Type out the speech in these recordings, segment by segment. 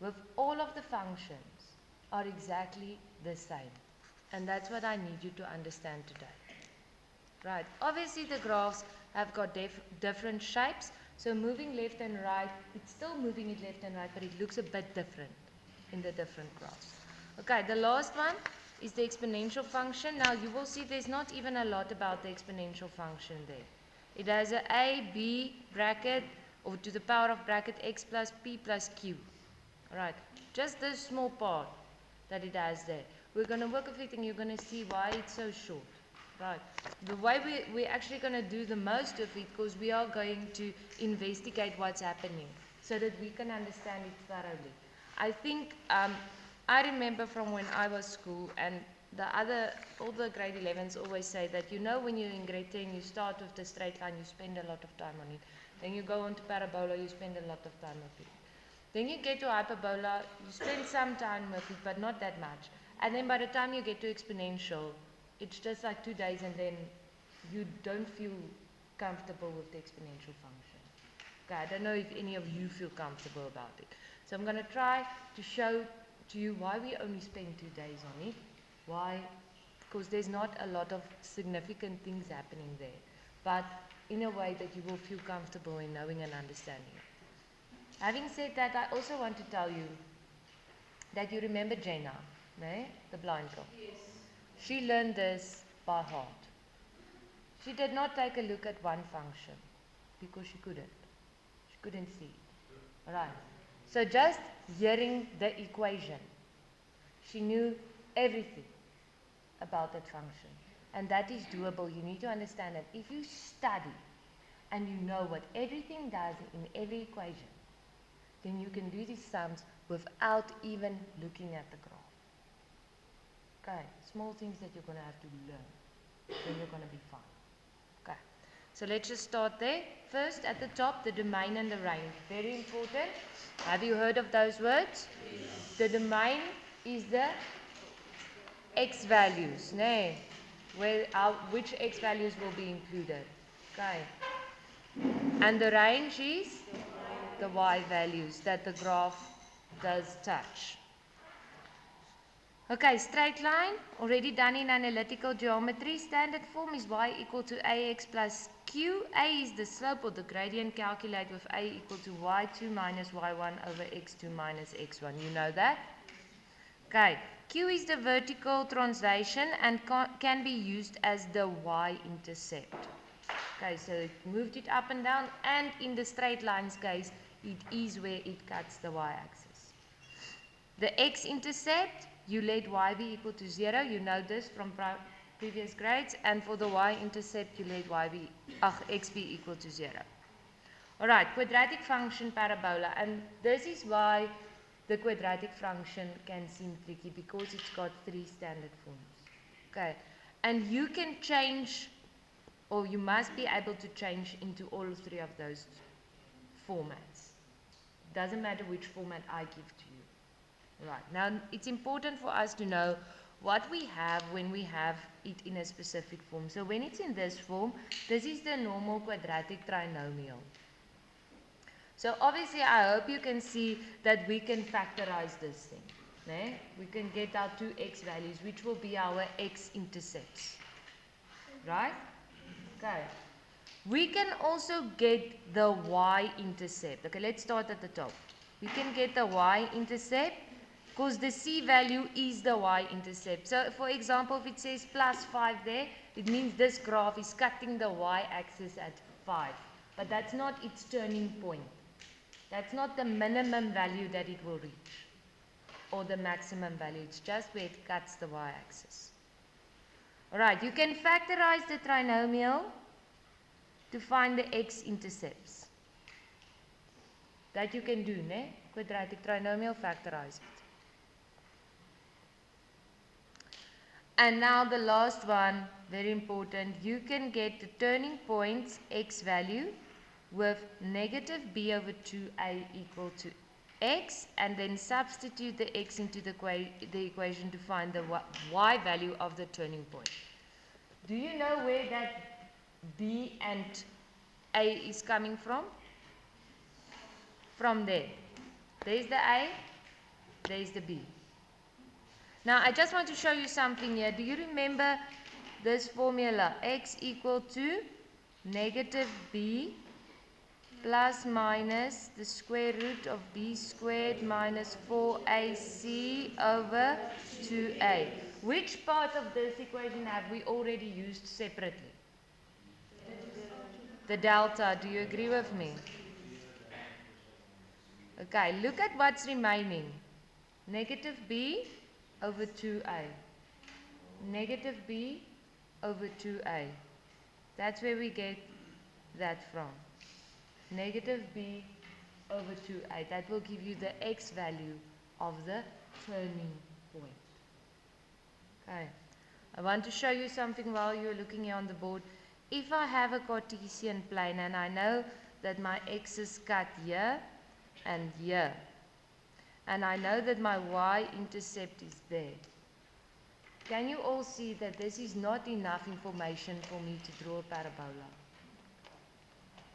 with all of the functions are exactly the same. And that's what I need you to understand today. Right, obviously the graphs have got different shapes, so moving left and right, it's still moving it left and right, but it looks a bit different in the different graphs. Okay, the last one is the exponential function. Now you will see there's not even a lot about the exponential function there. It has a b bracket, or to the power of bracket x plus p plus q. Alright, just this small part that it has there. We're going to work with it and you're going to see why it's so short. Right. The way we're actually going to do the most of it, because we are going to investigate what's happening so that we can understand it thoroughly. I think I remember from when I was school, and all the grade 11s always say that, you know, when you're in grade 10, you start with the straight line, you spend a lot of time on it. Then you go on to parabola, you spend a lot of time with it. Then you get to hyperbola, you spend some time with it, but not that much. And then by the time you get to exponential, it's just like 2 days and then you don't feel comfortable with the exponential function. Okay, I don't know if any of you feel comfortable about it. So I'm going to try to show to you why we only spend 2 days on it. Why? Because there's not a lot of significant things happening there, but in a way that you will feel comfortable in knowing and understanding it. Having said that, I also want to tell you that you remember Jenna, no? The blind girl. Yes. She learned this by heart. She did not take a look at one function because she couldn't. She couldn't see it. Right. So just hearing the equation, she knew everything about that function. And that is doable. You need to understand that if you study and you know what everything does in every equation, then you can do these sums without even looking at the graph. Okay, small things that you're going to have to learn, then you're going to be fine. Okay, so let's just start there. First, at the top, the domain and the range. Very important. Have you heard of those words? Yes. The domain is the x values, no? Which x values will be included. Okay. And the range is the y values that the graph does touch. Okay, straight line, already done in analytical geometry. Standard form is y equal to ax plus q. A is the slope or the gradient. Calculate with a equal to y2 minus y1 over x2 minus x1. You know that? Okay, q is the vertical translation and can be used as the y-intercept. Okay, so it moved it up and down, and in the straight lines case, it is where it cuts the y-axis. The x-intercept, you let y be equal to 0. You know this from previous grades. And for the y-intercept, you let x be equal to 0. All right, quadratic function parabola. And this is why the quadratic function can seem tricky, because it's got 3 standard forms. Okay, and you can change, or you must be able to change into all 3 of those formats. Doesn't matter which format I give to you. Right, now it's important for us to know what we have when we have it in a specific form. So when it's in this form, this is the normal quadratic trinomial. So obviously I hope you can see that we can factorize this thing. Ne? We can get our 2 x values, which will be our x-intercepts. Right? Okay. We can also get the y-intercept. Okay, let's start at the top. We can get the y-intercept because the c value is the y-intercept. So for example, if it says plus 5 there, it means this graph is cutting the y-axis at 5. But that's not its turning point. That's not the minimum value that it will reach, or the maximum value. It's just where it cuts the y-axis. Alright, you can factorize the trinomial to find the x-intercepts. That you can do, ne? Quadratic trinomial, factorize it. And now the last one, very important. You can get the turning point's x value with negative b over 2a equal to x, and then substitute the x into the equation to find the y value of the turning point. Do you know where that b and a is coming from? From there. There's the a, There's the b. Now I just want to show you something here. Do you remember this formula? X equal to negative b plus minus the square root of b squared minus 4ac over 2a. Which part of this equation have we already used separately? The delta. Do you agree with me? Okay, look at what's remaining. Negative b over 2a. Negative b over 2a. That's where we get that from. Negative b over 2a. That will give you the x value of the turning point. Okay. I want to show you something while you're looking here on the board. If I have a Cartesian plane and I know that my x is cut here and here, and I know that my y-intercept is there, can you all see that this is not enough information for me to draw a parabola?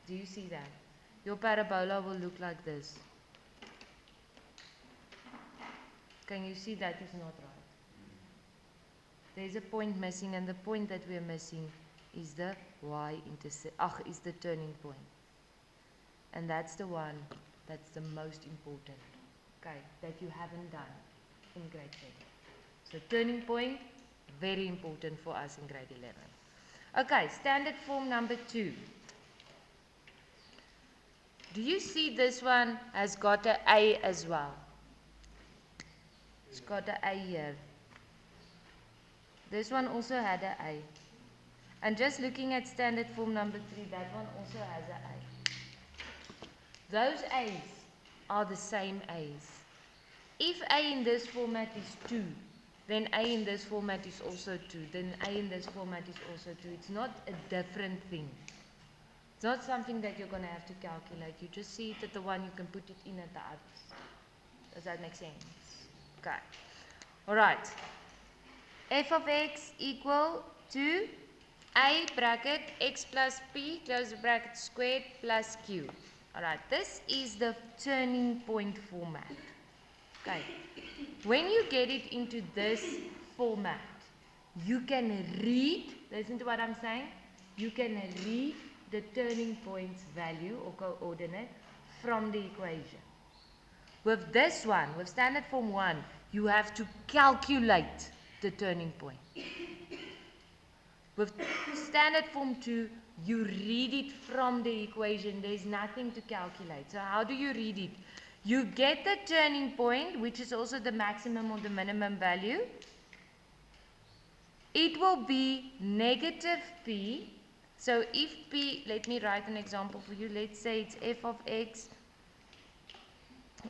Do you see that? Your parabola will look like this. Can you see that is not right? There's a point missing, and the point that we're missing is the y-intercept, is the turning point. And that's the one that's the most important, okay, that you haven't done in grade 7. So turning point, very important for us in grade 11. Okay, standard form number 2. Do you see this one has got an A as well? It's got an A here. This one also had an A. And just looking at standard form number 3, that one also has an A. Those A's are the same A's. If A in this format is 2, then A in this format is also 2. Then A in this format is also 2. It's not a different thing. It's not something that you're going to have to calculate. You just see it at the one, you can put it in at the others. Does that make sense? Okay. All right. F of x equal to a bracket x plus p close the bracket squared plus q. All right. This is the turning point format. Okay. When you get it into this format, you can read, listen to what I'm saying, you can read the turning point's value or coordinate from the equation. With this one, with standard form 1, you have to calculate the turning point. With standard form 2, you read it from the equation. There's nothing to calculate. So how do you read it? You get the turning point, which is also the maximum or the minimum value. It will be negative p. So if p, let me write an example for you. Let's say it's f of x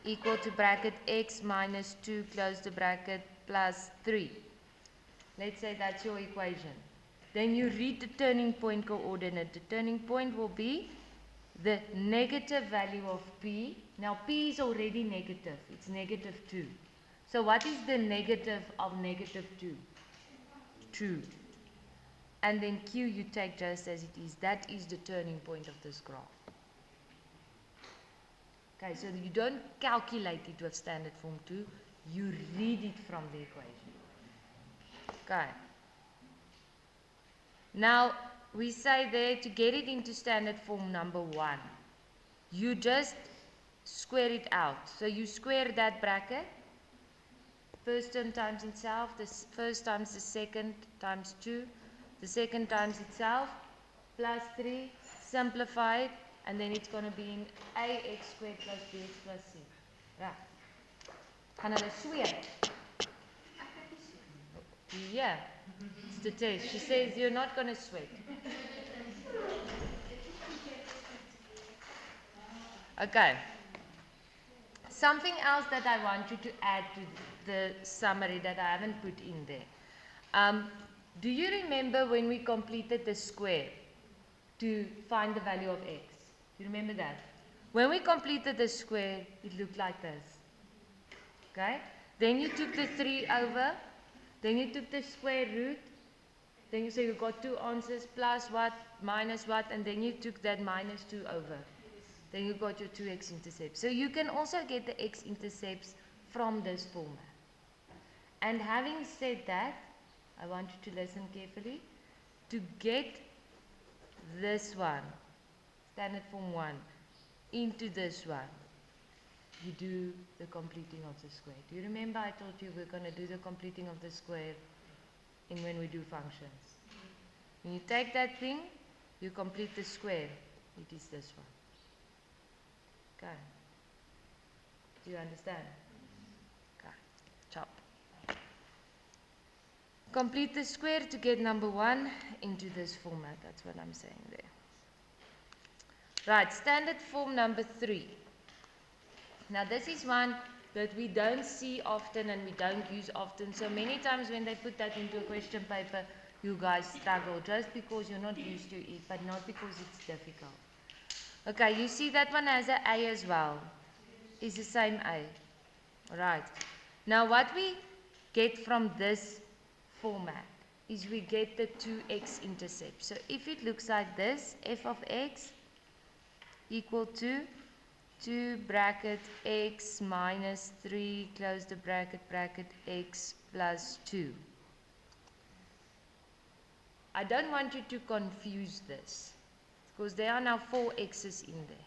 equal to bracket x minus 2 close the bracket plus 3. Let's say that's your equation. Then you read the turning point coordinate. The turning point will be the negative value of p. Now p is already negative. It's negative 2. So what is the negative of negative 2? 2. And then q you take just as it is. That is the turning point of this graph. Okay, so you don't calculate it with standard form 2. You read it from the equation. Okay. Now, we say there to get it into standard form number 1, you just square it out. So you square that bracket. First term times itself, the first times the second times 2, the second times itself, plus 3, simplify it, and then it's going to be in ax squared plus bx plus c. Right. Gaan hulle sweer? Yeah, it's the test. She says you're not going to sweat. Okay. Something else that I want you to add to the summary that I haven't put in there. Do you remember when we completed the square to find the value of x? Do you remember that? When we completed the square, it looked like this. Okay? Then you took the 3 over. Then you took the square root. Then you say you got 2 answers, plus what, minus what, and then you took that minus 2 over. Then you got your 2 x-intercepts. So you can also get the x-intercepts from this format. And having said that, I want you to listen carefully. To get this one, standard form 1, into this one, you do the completing of the square. Do you remember I told you we're going to do the completing of the square in when we do functions? When you take that thing, you complete the square. It is this one. Okay. Do you understand? Okay. Chop. Complete the square to get number 1 into this format. That's what I'm saying there. Right, standard form number 3. Now this is one that we don't see often and we don't use often. So many times when they put that into a question paper, you guys struggle just because you're not used to it, but not because it's difficult. Okay, you see that one has an A as well. It's the same A. Right. Now what we get from this format is we get the 2x intercept. So if it looks like this, f of x equal to 2 bracket x minus 3 close the bracket x plus 2. I don't want you to confuse this because there are now 4 x's in there.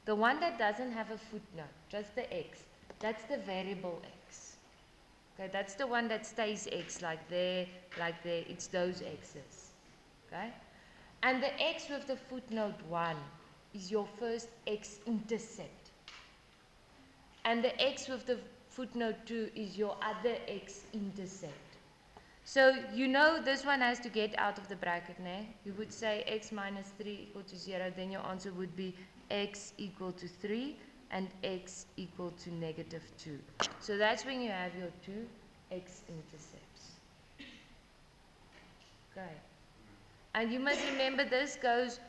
The one that doesn't have a footnote, just the x, that's the variable x. Okay, that's the one that stays x like there, it's those x's. Okay? And the x with the footnote 1 is your first x-intercept. And the x with the footnote 2 is your other x-intercept. So you know this one has to get out of the bracket, ne? You would say x minus 3 equal to 0, then your answer would be x equal to 3 and x equal to negative 2. So that's when you have your 2 x-intercepts. Okay. And you must remember this goes,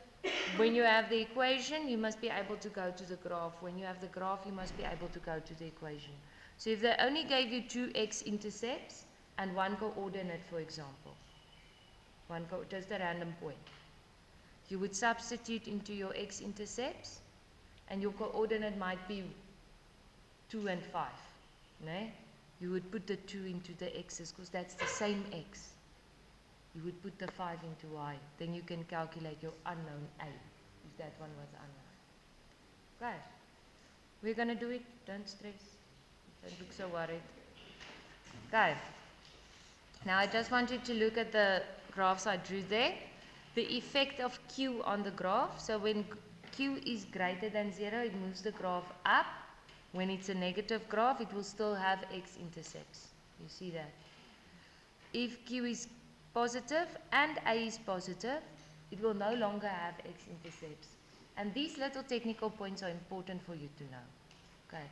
when you have the equation, you must be able to go to the graph. When you have the graph, you must be able to go to the equation. So if they only gave you 2 x-intercepts and 1 coordinate, for example, just a random point, you would substitute into your x-intercepts and your coordinate might be 2 and 5. Ne? You would put the 2 into the x's because that's the same x. You would put the 5 into y. Then you can calculate your unknown a, if that one was unknown. Okay. We're going to do it. Don't stress. Don't look so worried. Okay. Now I just want you to look at the graphs I drew there. The effect of q on the graph. So when q is greater than 0, it moves the graph up. When it's a negative graph, it will still have x-intercepts. You see that? If q is positive and a is positive, it will no longer have x-intercepts. And these little technical points are important for you to know. Okay,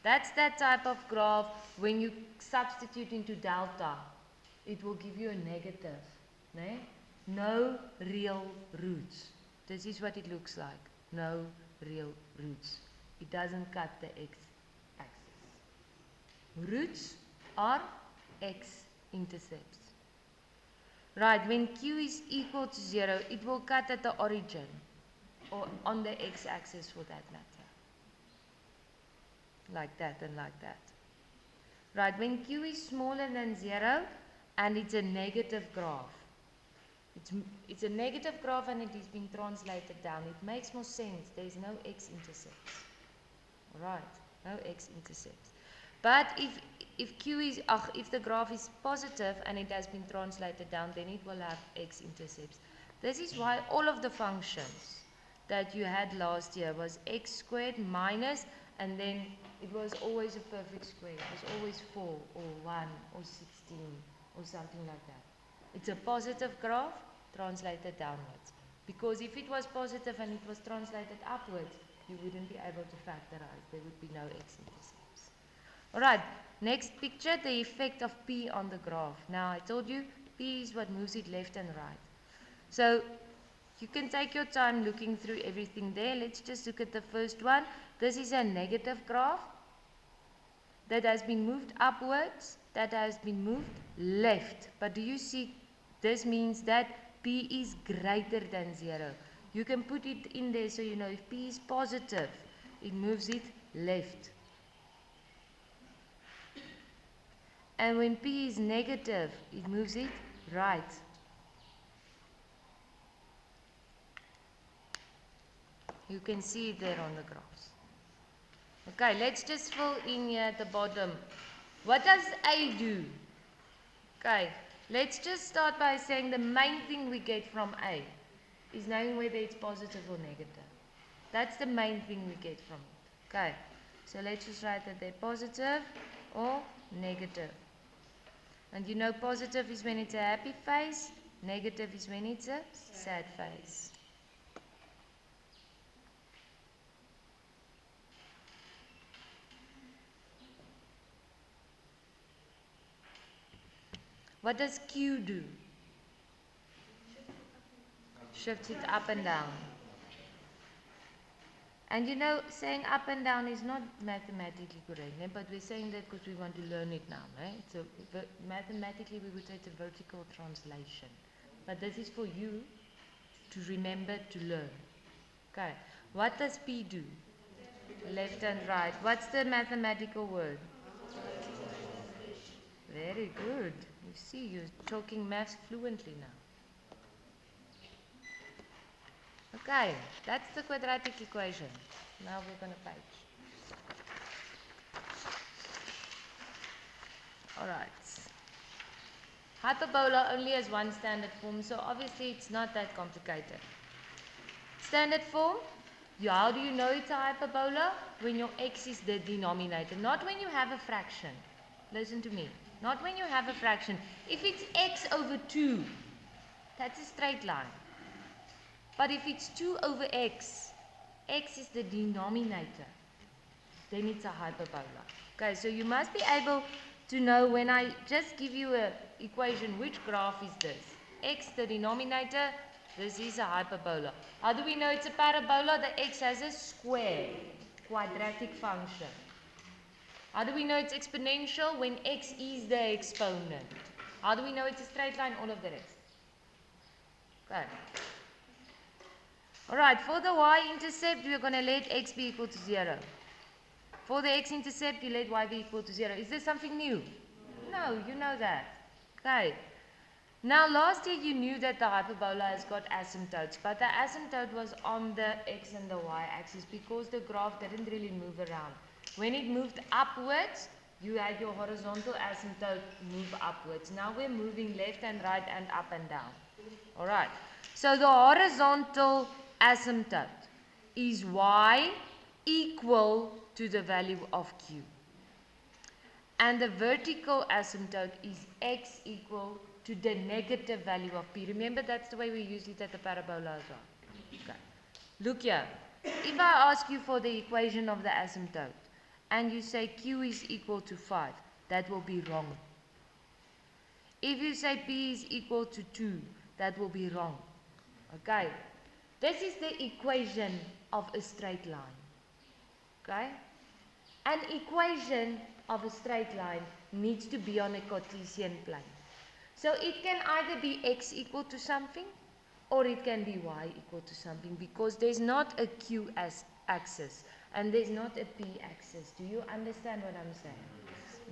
that's that type of graph. When you substitute into delta, it will give you a negative. Ne? No real roots. This is what it looks like. No real roots. It doesn't cut the x-axis. Roots are x-intercepts. Right, when q is equal to 0, it will cut at the origin, or on the x-axis for that matter. Like that and like that. Right, when q is smaller than 0, and it's a negative graph. It's a negative graph and it is being translated down. It makes more sense. There is no x-intercepts. Right, no x-intercepts. But if the graph is positive and it has been translated down, then it will have x-intercepts. This is why all of the functions that you had last year was x squared minus, and then it was always a perfect square. It was always 4 or 1 or 16 or something like that. It's a positive graph translated downwards. Because if it was positive and it was translated upwards, you wouldn't be able to factorize. There would be no x-intercepts. Alright, next picture, the effect of P on the graph. Now I told you, P is what moves it left and right. So you can take your time looking through everything there. Let's just look at the first one. This is a negative graph that has been moved upwards, that has been moved left. But do you see, this means that P is greater than 0. You can put it in there so you know if P is positive, it moves it left. And when P is negative, it moves it right. You can see it there on the graphs. Okay, let's just fill in here at the bottom. What does A do? Okay, let's just start by saying the main thing we get from A is knowing whether it's positive or negative. That's the main thing we get from it. Okay, so let's just write that they're positive or negative. And you know positive is when it's a happy face, negative is when it's a sad face. What does Q do? Shifts it up and down. And you know, saying up and down is not mathematically correct, but we're saying that because we want to learn it now, right? So mathematically we would say it's a vertical translation. But this is for you to remember to learn. Okay. What does P do? Left and right. What's the mathematical word? Very good. You see, you're talking maths fluently now. Okay, that's the quadratic equation. Now we're going to page. Alright. Hyperbola only has one standard form, so obviously it's not that complicated. Standard form, how do you know it's a hyperbola? When your x is the denominator, not when you have a fraction. Listen to me. Not when you have a fraction. If it's x over 2, that's a straight line. But if it's 2 over x is the denominator, then it's a hyperbola. Okay, so you must be able to know when I just give you an equation, which graph is this? X, the denominator, this is a hyperbola. How do we know it's a parabola? The x has a square, quadratic function. How do we know it's exponential? When x is the exponent. How do we know it's a straight line? All of the rest. Okay. Alright, for the y-intercept, we're going to let x be equal to 0. For the x-intercept, you let y be equal to 0. Is there something new? No, you know that. Okay. Now, last year you knew that the hyperbola has got asymptotes, but the asymptote was on the x and the y-axis because the graph didn't really move around. When it moved upwards, you had your horizontal asymptote move upwards. Now we're moving left and right and up and down. Alright. So the horizontal asymptote is y equal to the value of q. And the vertical asymptote is x equal to the negative value of p. Remember, that's the way we use it at the parabola as well. Okay. Look here. If I ask you for the equation of the asymptote, and you say q is equal to 5, that will be wrong. If you say p is equal to 2, that will be wrong. Okay? This is the equation of a straight line. Okay? An equation of a straight line needs to be on a Cartesian plane. So it can either be x equal to something, or it can be y equal to something, because there's not a q axis and there's not a p axis. Do you understand what I'm saying?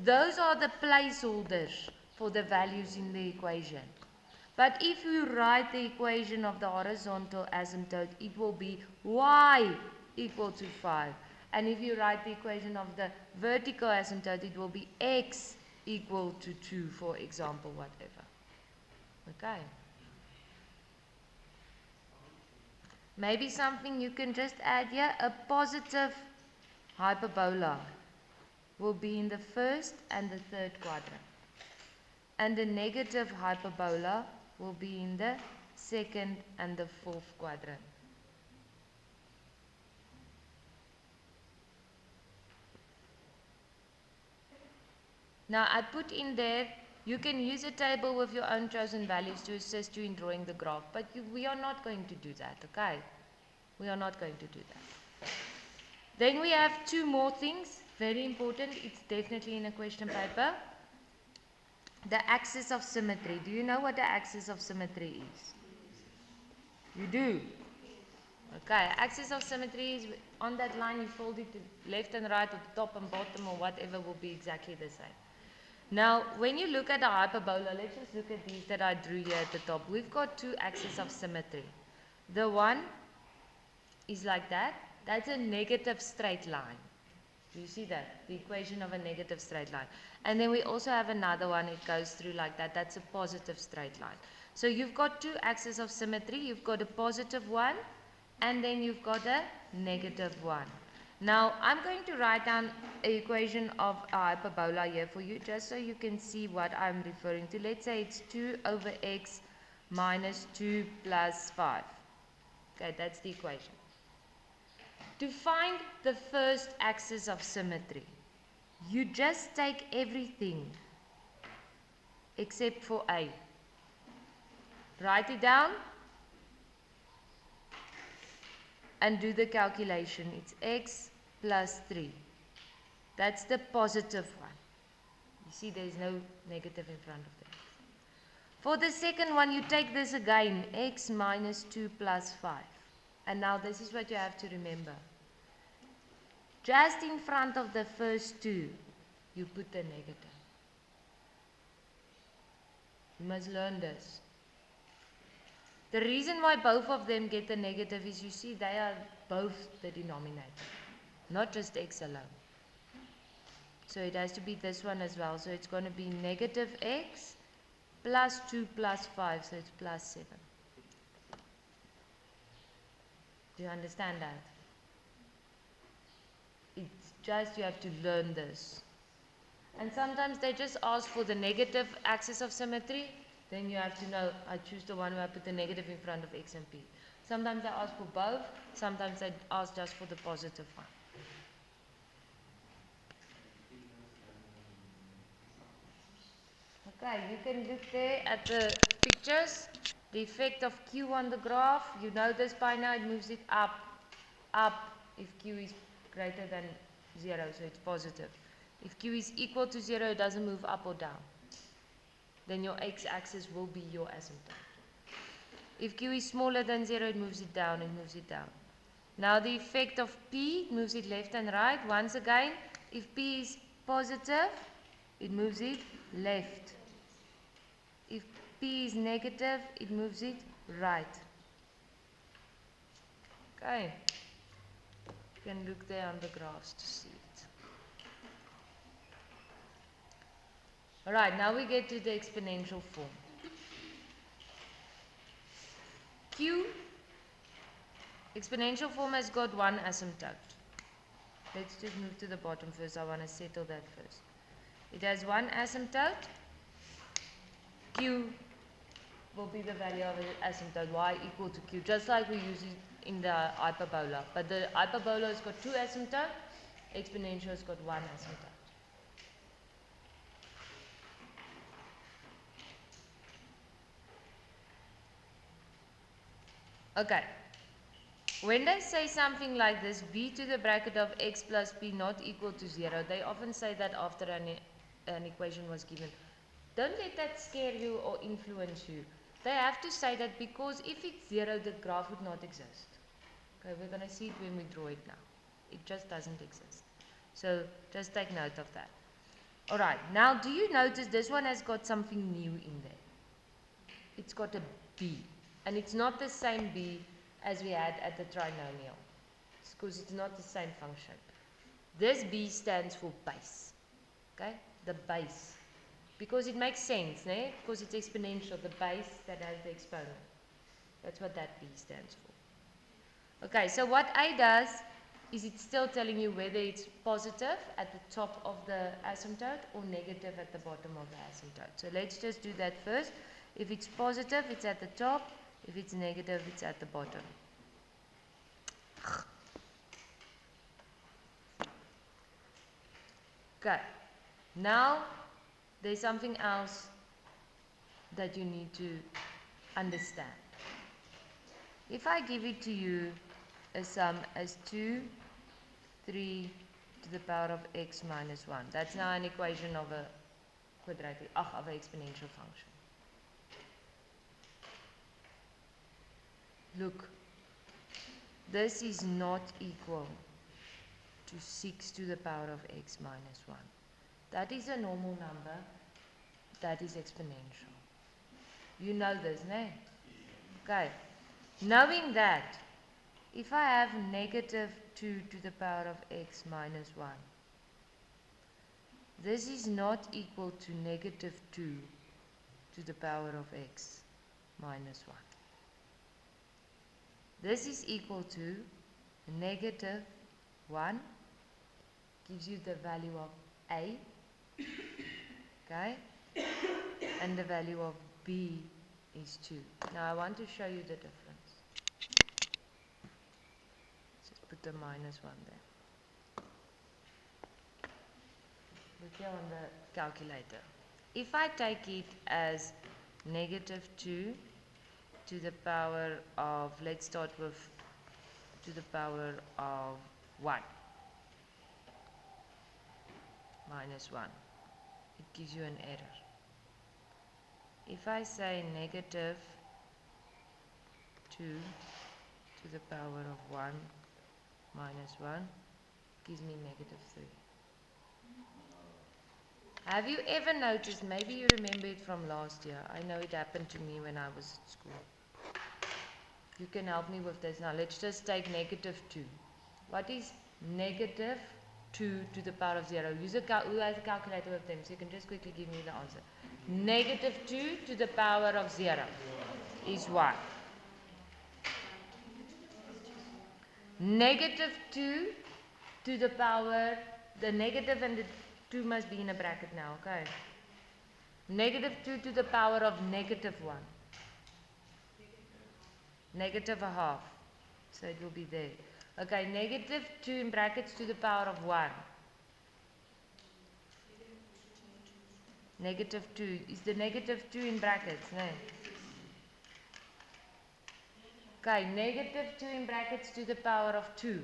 Those are the placeholders for the values in the equation. But if you write the equation of the horizontal asymptote, it will be y equal to 5. And if you write the equation of the vertical asymptote, it will be x equal to 2, for example, whatever. Okay. Maybe something you can just add here, a positive hyperbola will be in the first and the third quadrant. And the negative hyperbola will be in the second and the fourth quadrant. Now I put in there, you can use a table with your own chosen values to assist you in drawing the graph, but we are not going to do that, okay? We are not going to do that. Then we have two more things, very important, it's definitely in a question paper. The axis of symmetry. Do you know what the axis of symmetry is? You do? Okay, axis of symmetry is on that line you fold it to left and right or top and bottom or whatever will be exactly the same. Now, when you look at the hyperbola, let's just look at these that I drew here at the top. We've got two axes of symmetry. The one is like that. That's a negative straight line. Do you see that? The equation of a negative straight line. And then we also have another one, it goes through like that. That's a positive straight line. So you've got two axes of symmetry. You've got a positive one, and then you've got a negative one. Now, I'm going to write down an equation of a hyperbola here for you, just so you can see what I'm referring to. Let's say it's 2 over x minus 2 plus 5. Okay, that's the equation. To find the first axis of symmetry, you just take everything except for A. Write it down and do the calculation. It's x plus 3. That's the positive one. You see there's no negative in front of that. For the second one, you take this again, x minus 2 plus 5. And now this is what you have to remember. Just in front of the first two, you put the negative. You must learn this. The reason why both of them get the negative is you see they are both the denominator, not just x alone. So it has to be this one as well. So it's going to be negative x plus 2 plus 5, so it's plus 7. Do you understand that? It's just you have to learn this. And sometimes they just ask for the negative axis of symmetry. Then you have to know, I choose the one where I put the negative in front of x and p. Sometimes they ask for both. Sometimes they ask just for the positive one. Okay, you can look there at the pictures. The effect of Q on the graph. You know this by now. It moves it up if Q is greater than 0, so it's positive. If Q is equal to 0, it doesn't move up or down. Then your x-axis will be your asymptote. If Q is smaller than 0, it moves it down, Now the effect of P, it moves it left and right. Once again, if P is positive, it moves it left. If P is negative, it moves it right. Okay. You can look there on the graphs to see it. Alright, now we get to the exponential form. Q, exponential form has got one asymptote. Let's just move to the bottom first. I want to settle that first. It has one asymptote. Q will be the value of the asymptote, y equal to q, just like we use it in the hyperbola. But the hyperbola has got two asymptotes, exponential has got one asymptote. Okay. When they say something like this, b to the bracket of x plus p not equal to 0, they often say that after an equation was given. Don't let that scare you or influence you. They have to say that because if it's 0, the graph would not exist. Okay, we're going to see it when we draw it now. It just doesn't exist. So just take note of that. Alright, now do you notice this one has got something new in there? It's got a b. And it's not the same b as we had at the trinomial. It's because it's not the same function. This b stands for base. Okay, the base. Because it makes sense, né? Because it's exponential, the base that has the exponent. That's what that b stands for. Okay, so what a does is it's still telling you whether it's positive at the top of the asymptote or negative at the bottom of the asymptote. So let's just do that first. If it's positive, it's at the top. If it's negative, it's at the bottom. Okay, now there's something else that you need to understand. If I give it to you a sum as 2, 3 to the power of x minus 1, that's now an equation of a quadratic, of an exponential function. Look, this is not equal to 6 to the power of x minus 1. That is a normal number. That is exponential. You know this, no? Okay. Knowing that, if I have negative 2 to the power of x minus 1, this is not equal to negative 2 to the power of x minus 1. This is equal to negative 1 gives you the value of a, okay, and the value of b is 2. Now I want to show you the difference. Just put the minus 1 there. Look here on the calculator. If I take it as negative 2 to the power of, let's start with to the power of 1 minus 1, it gives you an error. If I say negative 2 to the power of 1 minus 1, gives me negative 3. Have you ever noticed, maybe you remember it from last year, I know it happened to me when I was at school. You can help me with this. Now let's just take negative 2. What is negative 2 to the power of 0? Who has a calculator with them? So you can just quickly give me the answer. Negative 2 to the power of 0 is what? Negative 2 to the power, the negative and the 2 must be in a bracket now, okay? Negative 2 to the power of negative 1. Negative a half. So it will be there. Okay, negative 2 in brackets to the power of 1. Negative 2. Is the negative 2 in brackets? No. Okay, negative 2 in brackets to the power of 2.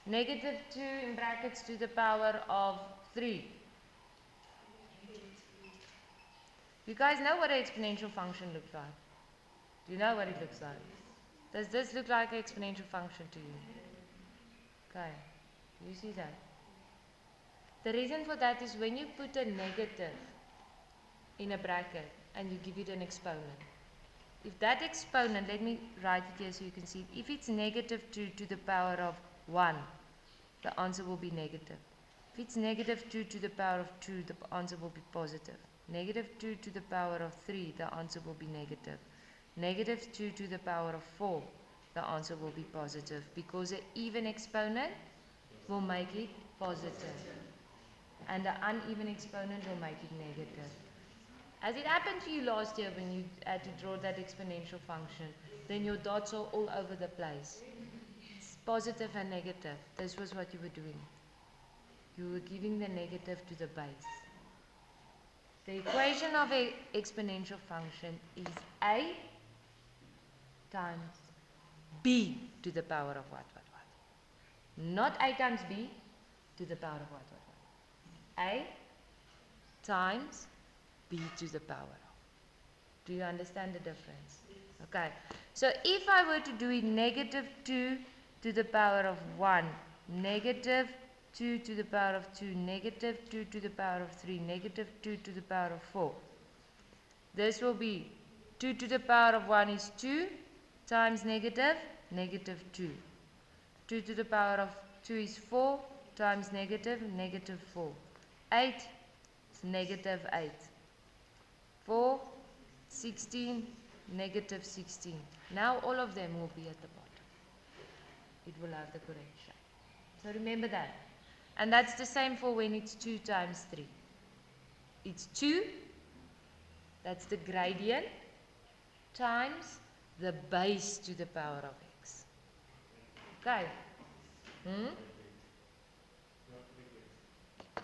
Negative 2 in brackets to the power of 3. You guys know what an exponential function looks like? Do you know what it looks like? Does this look like an exponential function to you? Okay, you see that? The reason for that is when you put a negative in a bracket and you give it an exponent. If that exponent, let me write it here so you can see it. If it's negative 2 to the power of 1, the answer will be negative. If it's negative 2 to the power of 2, the answer will be positive. Negative 2 to the power of 3, the answer will be negative. Negative 2 to the power of 4, the answer will be positive, because an even exponent will make it positive and an uneven exponent will make it negative. As it happened to you last year when you had to draw that exponential function, then your dots are all over the place. It's positive and negative. This was what you were doing. You were giving the negative to the base. The equation of an exponential function is a times b to the power of what. Not a times b to the power of what. A times b to the power of. Do you understand the difference? Okay. So if I were to do it negative 2 to the power of 1, negative 2 to the power of 2, negative 2 to the power of 3, negative 2 to the power of 4. This will be 2 to the power of 1 is 2 times negative 2. 2 to the power of 2 is 4 times negative 4. 8 is negative 8. 4, 16, negative 16. Now all of them will be at the bottom. It will have the correct shape. So remember that. And that's the same for when it's 2 times 3. It's 2, that's the gradient, times the base to the power of x. Okay?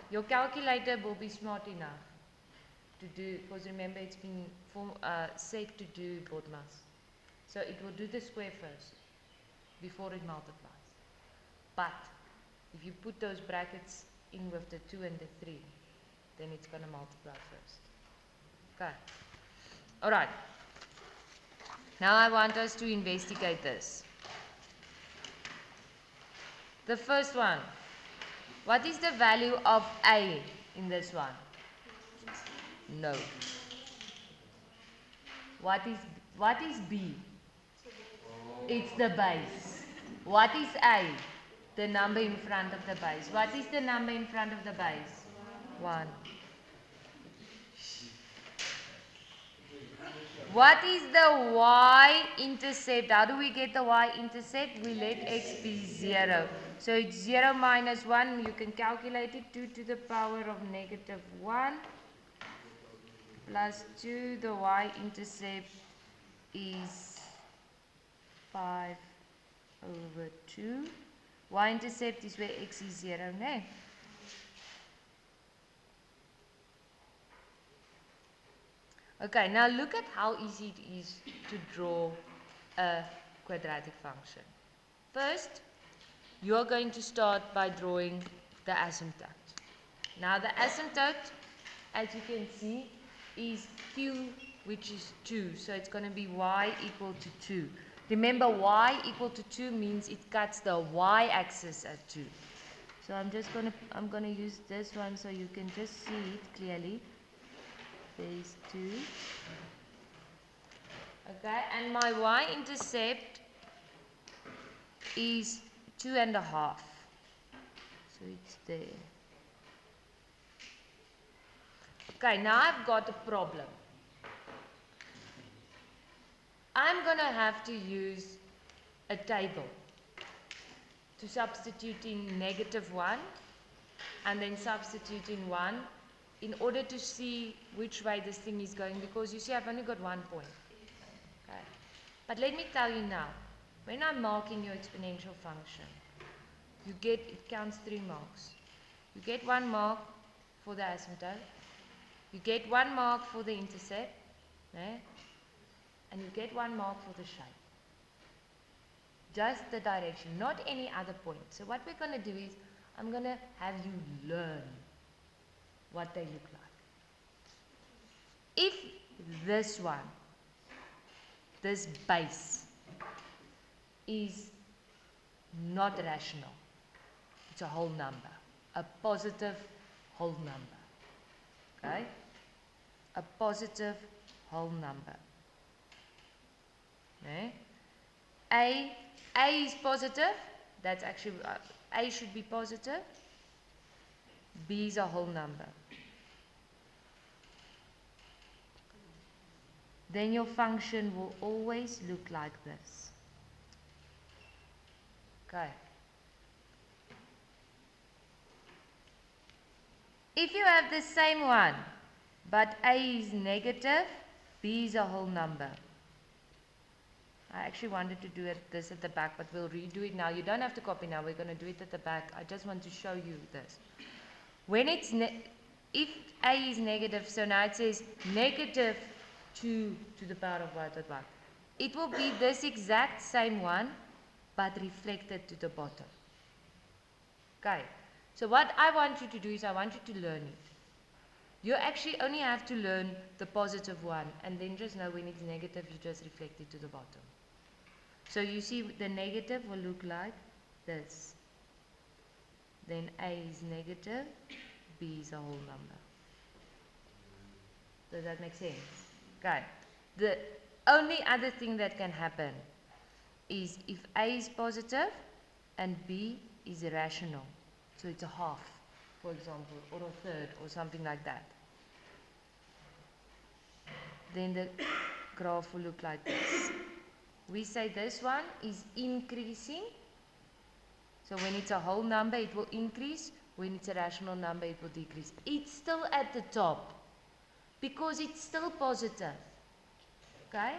Your calculator will be smart enough to do, because remember it's been set to do BODMAS. So it will do the square first before it multiplies. But if you put those brackets in with the 2 and the 3, then it's going to multiply first. Okay. Alright. Now I want us to investigate this. The first one. What is the value of A in this one? No. What is B? It's the base. What is A? The number in front of the base. What is the number in front of the base? 1. What is the y-intercept? How do we get the y-intercept? We let x be 0. So it's 0 minus 1. You can calculate it. 2 to the power of negative 1 plus 2. The y-intercept is 5 over 2. Y-intercept is where x is 0, no? Okay, now look at how easy it is to draw a quadratic function. First, you're going to start by drawing the asymptote. Now the asymptote, as you can see, is q, which is 2. So it's going to be y equal to 2. Remember, y equal to 2 means it cuts the y-axis at 2. So I'm going to use this one so you can just see it clearly. There's 2. Okay, and my y-intercept is 2.5. So it's there. Okay, now I've got a problem. I'm going to have to use a table to substitute in negative 1 and then substitute in 1 in order to see which way this thing is going, because you see I've only got 1 point. Okay. But let me tell you now, when I'm marking your exponential function, it counts 3 marks. You get 1 mark for the asymptote, you get 1 mark for the intercept, and you get 1 mark for the shape. Just the direction, not any other point. So what we're going to do is, I'm going to have you learn what they look like. If this one, this base, is not rational, it's a whole number, a positive whole number. Okay? A positive whole number. Okay? A is positive, that's actually, A should be positive, B is a whole number. Then your function will always look like this. Okay. If you have the same one, but A is negative, B is a whole number. I actually wanted to do this at the back, but we'll redo it now. You don't have to copy now. We're going to do it at the back. I just want to show you this. When it's if A is negative, so now it says negative 2 to the power of what. It will be this exact same one, but reflected to the bottom. Okay. So what I want you to do is I want you to learn it. You actually only have to learn the positive one, and then just know when it's negative, you just reflect it to the bottom. So you see the negative will look like this. Then A is negative, B is a whole number. Does that make sense? Okay. The only other thing that can happen is if A is positive and B is irrational. So it's a half, for example, or a third, or something like that. Then the graph will look like this. We say this one is increasing. So when it's a whole number, it will increase. When it's a rational number, it will decrease. It's still at the top because it's still positive. Okay?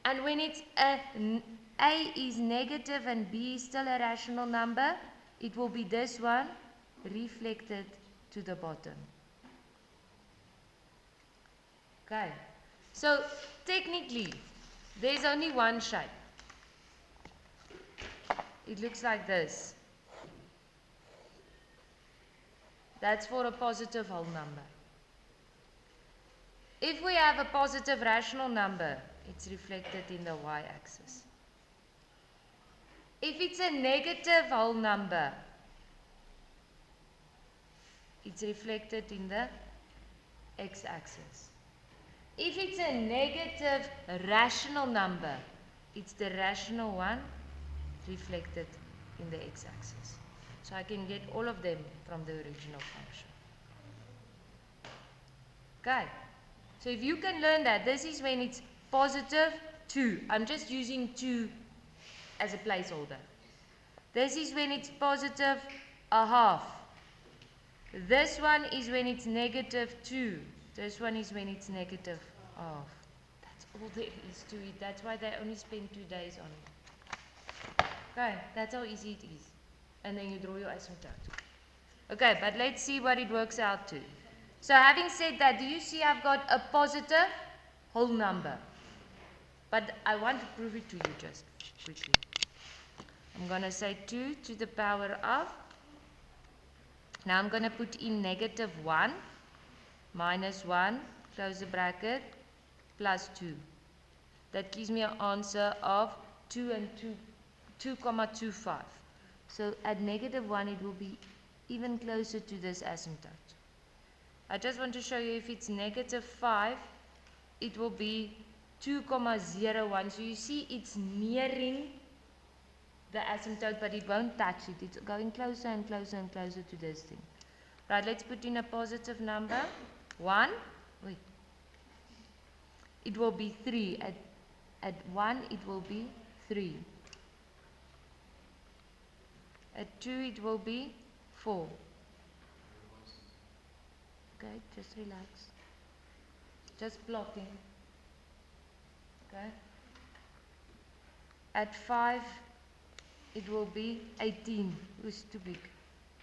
And when it's A is negative and B is still a rational number, it will be this one reflected to the bottom. Okay? So technically, there's only one shape. It looks like this. That's for a positive whole number. If we have a positive rational number, it's reflected in the y-axis. If it's a negative whole number, it's reflected in the x-axis. If it's a negative rational number, it's the rational one reflected in the x-axis. So I can get all of them from the original function. Okay, so if you can learn that, this is when it's positive 2. I'm just using 2 as a placeholder. This is when it's positive a half. This one is when it's negative 2. This one is when it's negative half. That's all there is to it. That's why they only spend 2 days on it. Okay, that's how easy it is. And then you draw your asymptote. Okay, but let's see what it works out to. So having said that, do you see I've got a positive whole number? But I want to prove it to you just quickly. I'm going to say 2 to the power of. Now I'm going to put in negative 1 minus 1, close the bracket, plus 2. That gives me an answer of 2,25. So at negative 1 it will be even closer to this asymptote. I just want to show you if it's negative 5, it will be 2,01. So you see it's nearing the asymptote, but it won't touch it. It's going closer and closer and closer to this thing. Right, let's put in a positive number. 1. Wait. It will be 3. At 1, it will be 3. At 2, it will be 4. Okay, just relax. Just plotting. Okay. At 5, it will be 18. It's too big.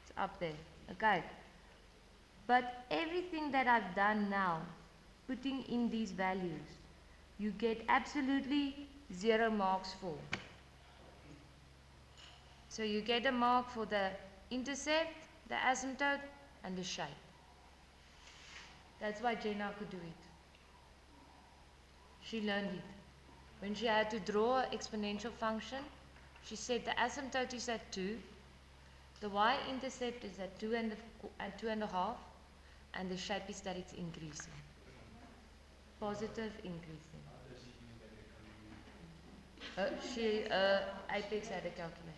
It's up there. Okay. But everything that I've done now, putting in these values, you get absolutely 0 marks for. So you get a mark for the intercept, the asymptote, and the shape. That's why Jenna could do it. She learned it. When she had to draw an exponential function, she said the asymptote is at 2, the y-intercept is at 2.5, and the shape is that it's increasing. Positive increasing. Apex had a calculator.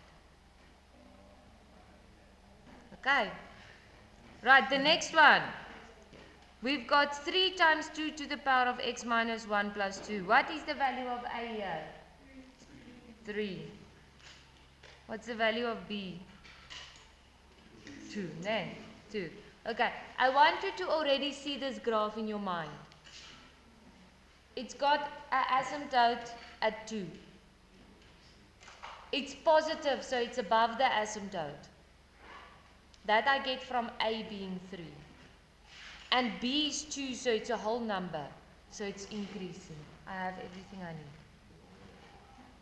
Okay. Right, the next one. We've got 3 times 2 to the power of x minus 1 plus 2. What is the value of a here? 3. What's the value of b? 2. No, 2. Okay, I want you to already see this graph in your mind. It's got an asymptote at 2. It's positive, so it's above the asymptote. That I get from a being 3. And b is 2, so it's a whole number. So it's increasing. I have everything I need.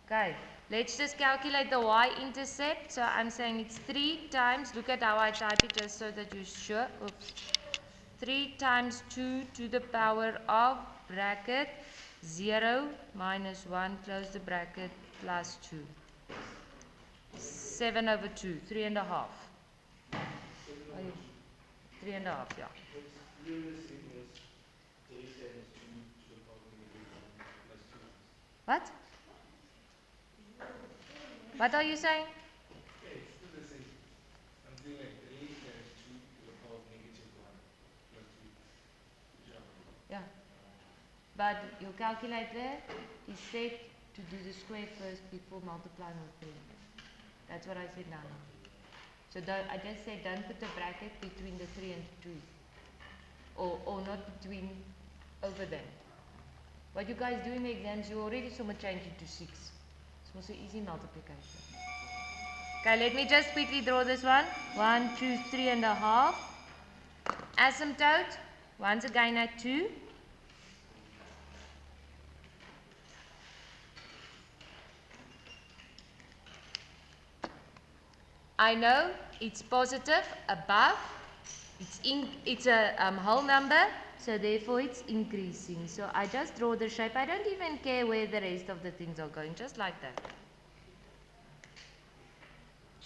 Okay, let's just calculate the y-intercept. So I'm saying it's 3 times, look at how I type it just so that you're sure. Oops. 3 times 2 to the power of bracket 0 minus 1, close the bracket, plus 2. 7 over 2, 3.5. 3.5, yeah. What? What are you saying? Yeah, it's still the same. I'm saying like 3 times 2 to the power of negative 1 plus 2. Yeah. But your calculator is set to do the square first before multiplying with 3. That's what I said now. So I just said don't put a bracket between the 3 and 2. Or not between, over them. What you guys do in the exams, you already saw me change it to 6. It's also easy multiplication. Okay, let me just quickly draw this one. 1, 2, 3.5. Asymptote, once again at 2. I know it's positive above. It's a whole number, so therefore it's increasing. So I just draw the shape. I don't even care where the rest of the things are going, just like that.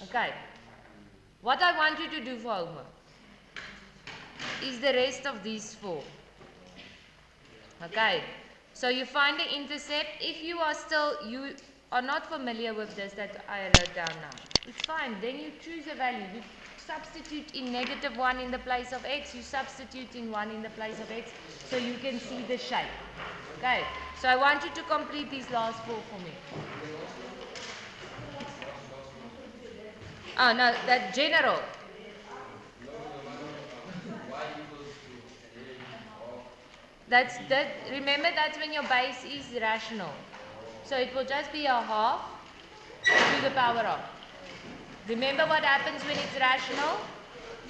Okay. What I want you to do for homework is the rest of these four. Okay. So you find the intercept. If you are not familiar with this that I wrote down now, it's fine. Then you choose a value. You substitute in -1 in the place of x. You substitute in 1 in the place of x, so you can see the shape. Okay. So I want you to complete these last four for me. Oh no, that general. Remember, that's when your base is rational. So it will just be a half to the power of. Remember what happens when it's rational?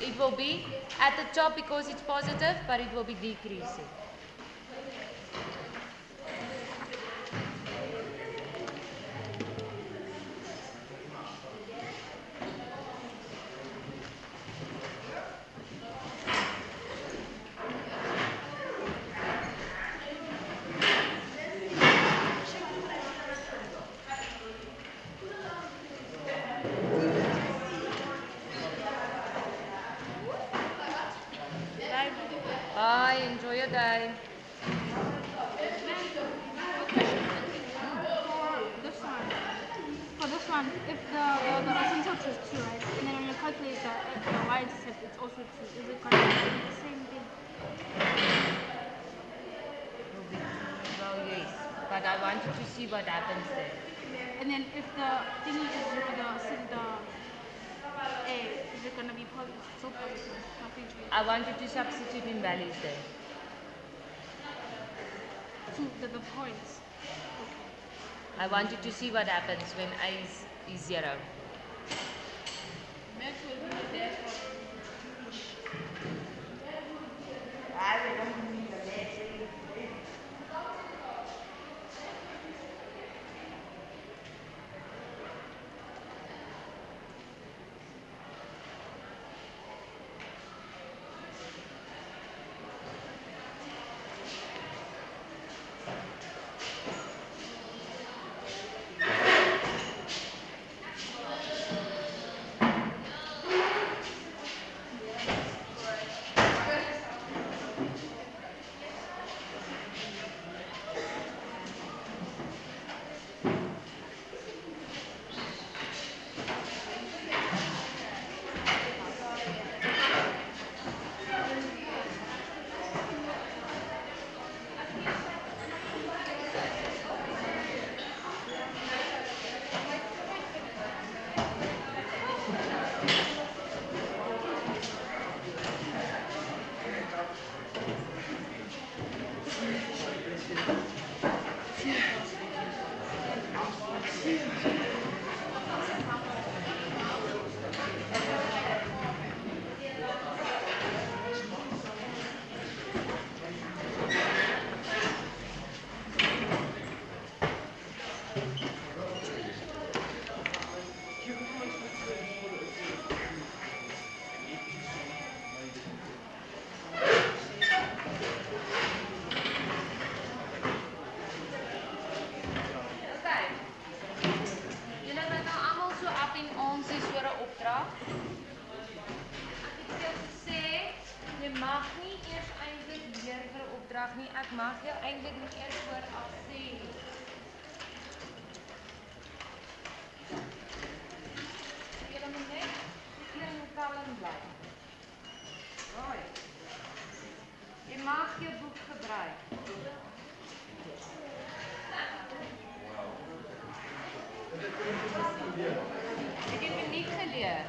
It will be at the top because it's positive, but it will be decreasing. Bye, enjoy your day. For this one, if the asymptote is 2, right, and then when you calculate the y-intercept, it's also 2, is it going to be the same thing? Well, yes, but I want you to see what happens there. And then if the thingy is the A, is it going to be positive? So positive, nothing changes. I want you to substitute in values there. The points. I want you to see what happens when A is 0. Nie, ek mag jou eintlik nie eers vooraf sê nie. Jy moet net in kalm bly. Right. Jy mag jou boek gebruik. Ek het nie geleer.